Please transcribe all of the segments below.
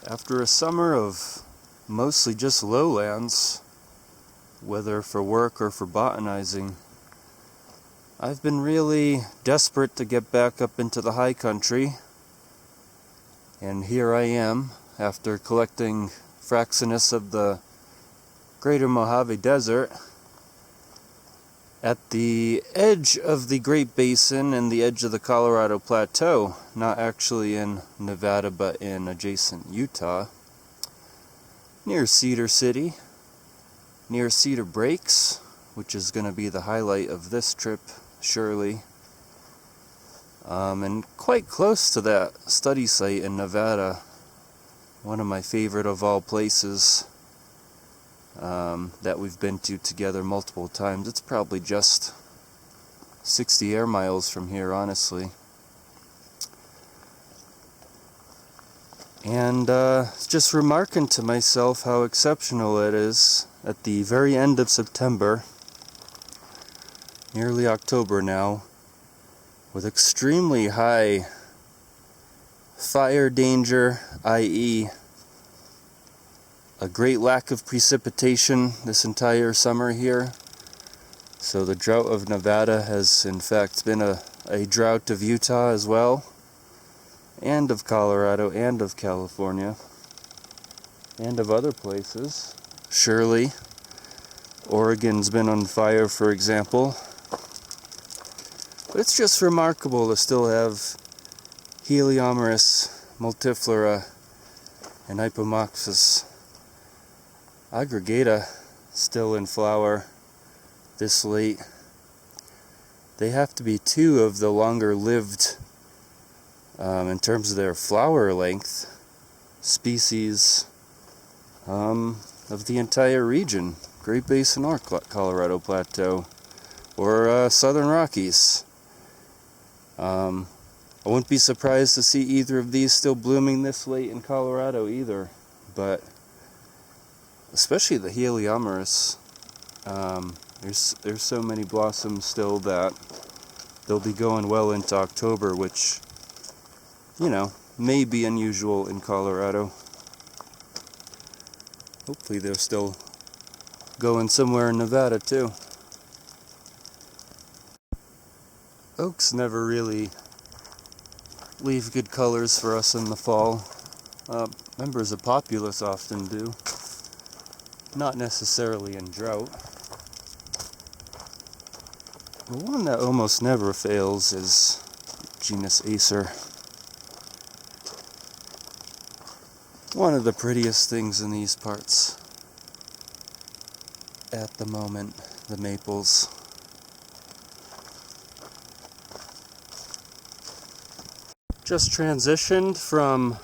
After a summer of mostly just lowlands, whether for work or for botanizing, I've been really desperate to get back up into the high country, and here I am, after collecting Fraxinus of the greater Mojave Desert, at the edge of the Great Basin and the edge of the Colorado Plateau, not actually in Nevada but in adjacent Utah, near Cedar City, near Cedar Breaks, which is going to be the highlight of this trip, surely, and quite close to that study site in Nevada, one of my favorite of all places. That we've been to together multiple times. It's probably just 60 air miles from here, honestly. And just remarking to myself how exceptional it is at the very end of September, nearly October now, with extremely high fire danger, i.e. a great lack of precipitation this entire summer here. So the drought of Nevada has in fact been a drought of Utah as well, and of Colorado, and of California, and of other places. Surely, Oregon's been on fire, for example. But it's just remarkable to still have Heliomeris multiflora and Hypomopsis aggregata still in flower this late. They have to be two of the longer lived, in terms of their flower length, species of the entire region, Great Basin or Colorado Plateau, or Southern Rockies. I wouldn't be surprised to see either of these still blooming this late in Colorado either, but especially the Heliomeris. There's so many blossoms still that they'll be going well into October, which, you know, may be unusual in Colorado. Hopefully they're still going somewhere in Nevada too. Oaks never really leave good colors for us in the fall. Members of Populus often do. Not necessarily in drought. The one that almost never fails is genus Acer. One of the prettiest things in these parts at the moment, the maples. Just transitioned from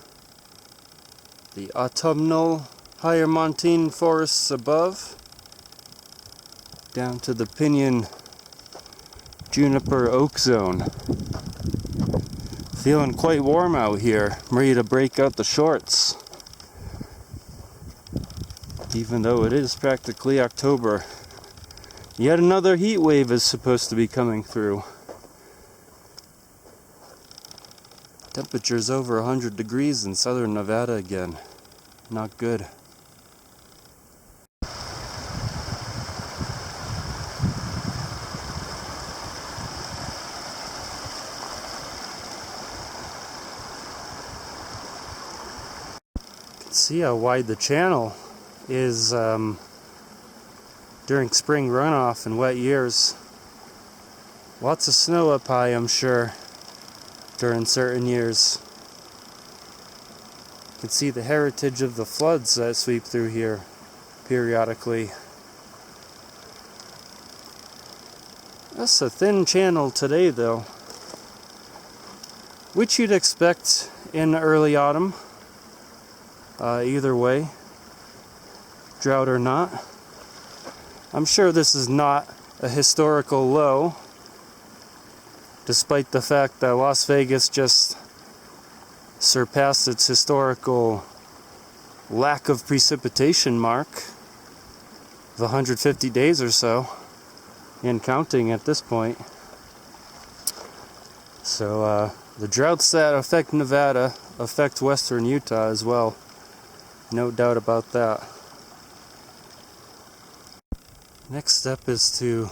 the autumnal higher montane forests above down to the pinyon juniper oak zone. Feeling quite warm out here. I'm ready to break out the shorts, even though it is practically October. Yet another heat wave is supposed to be coming through. Temperatures over 100 degrees in southern Nevada again. Not good. See how wide the channel is during spring runoff and wet years. Lots of snow up high, I'm sure, during certain years. You can see the heritage of the floods that sweep through here periodically. That's a thin channel today, though, which you'd expect in early autumn. Either way, drought or not. I'm sure this is not a historical low, despite the fact that Las Vegas just surpassed its historical lack of precipitation mark of 150 days or so, and counting at this point. So the droughts that affect Nevada affect western Utah as well. No doubt about that. Next step is to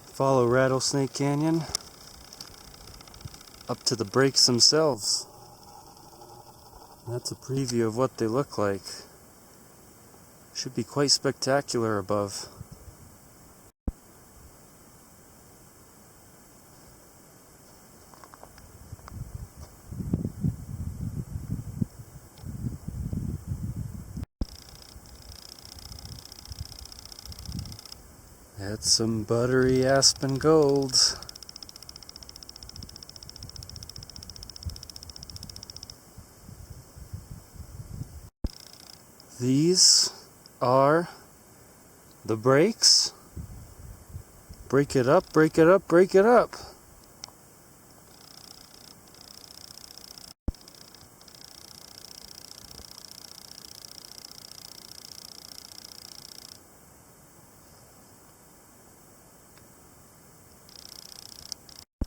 follow Rattlesnake Canyon up to the breaks themselves. That's a preview of what they look like. Should be quite spectacular above. That's some buttery aspen gold. These are the breaks. Break it up, break it up, break it up.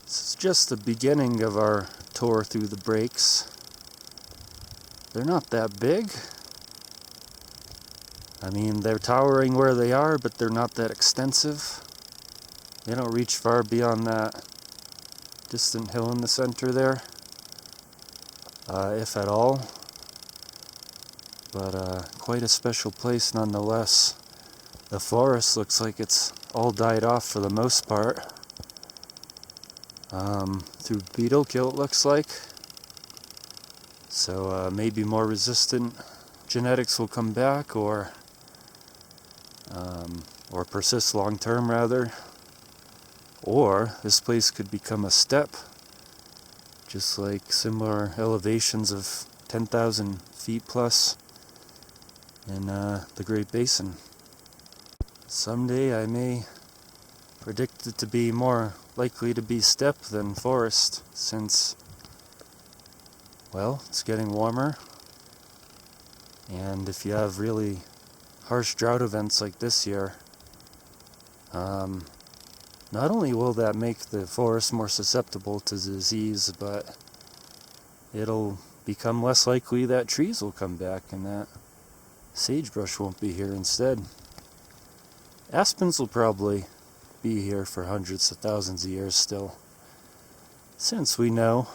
This is just the beginning of our tour through the breaks. They're not that big. I mean, they're towering where they are, but they're not that extensive. They don't reach far beyond that distant hill in the center there, if at all. But quite a special place nonetheless. The forest looks like it's all died off for the most part. Through beetle kill it looks like. So maybe more resistant genetics will come back, or persist long term rather. Or this place could become a steppe, just like similar elevations of 10,000 feet plus in the Great Basin. Someday I may predict it to be more likely to be steppe than forest, since, well, it's getting warmer, and if you have really harsh drought events like this year, not only will that make the forest more susceptible to disease, but it'll become less likely that trees will come back and that sagebrush won't be here instead. Aspens will probably be here for hundreds of thousands of years still, since we know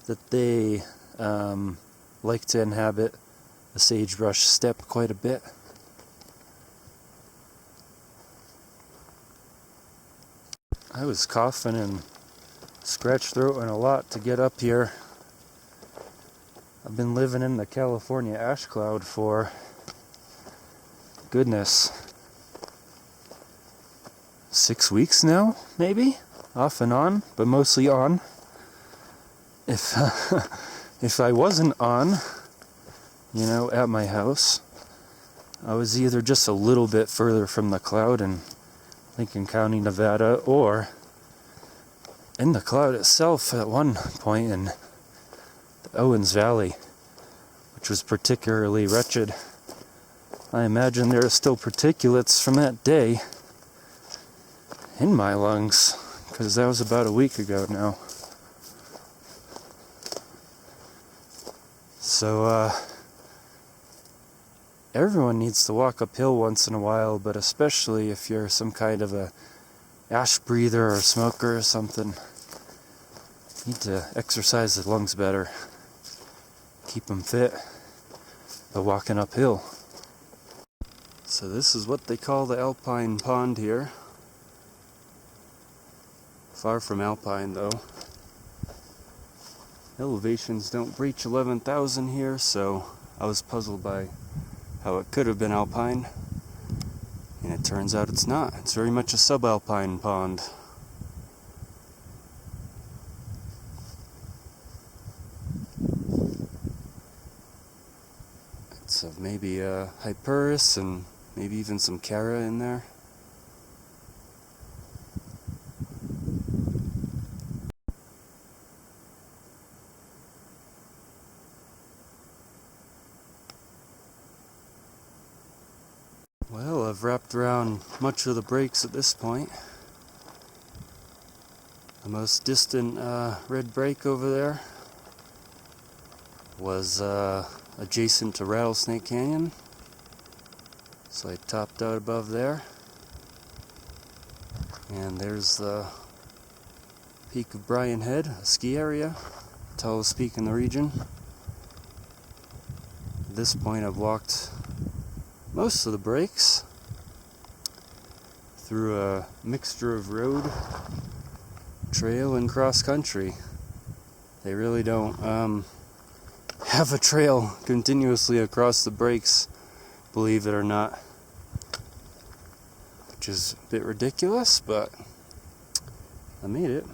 that they like to inhabit the sagebrush steppe quite a bit. I was coughing and scratch throating a lot to get up here. I've been living in the California ash cloud for, goodness, 6 weeks now, maybe? Off and on, but mostly on. If I wasn't on, at my house, I was either just a little bit further from the cloud in Lincoln County, Nevada, or in the cloud itself at one point in the Owens Valley, which was particularly wretched. I imagine there are still particulates from that day in my lungs, because that was about a week ago now. So, everyone needs to walk uphill once in a while, but especially if you're some kind of a ash breather or smoker or something. You need to exercise the lungs better. Keep them fit by walking uphill. So this is what they call the alpine pond here. Far from alpine though. Elevations don't breach 11,000 here, so I was puzzled by how it could have been alpine, and it turns out it's not. It's very much a subalpine pond. It's maybe a Hyperus and maybe even some Cara in there. Well, I've wrapped around much of the breaks at this point. The most distant red break over there was adjacent to Rattlesnake Canyon. So I topped out above there. And there's the peak of Bryan Head, a ski area, tallest peak in the region. At this point I've walked most of the breaks through a mixture of road, trail, and cross country. They really don't have a trail continuously across the breaks, believe it or not, which is a bit ridiculous, but I made it.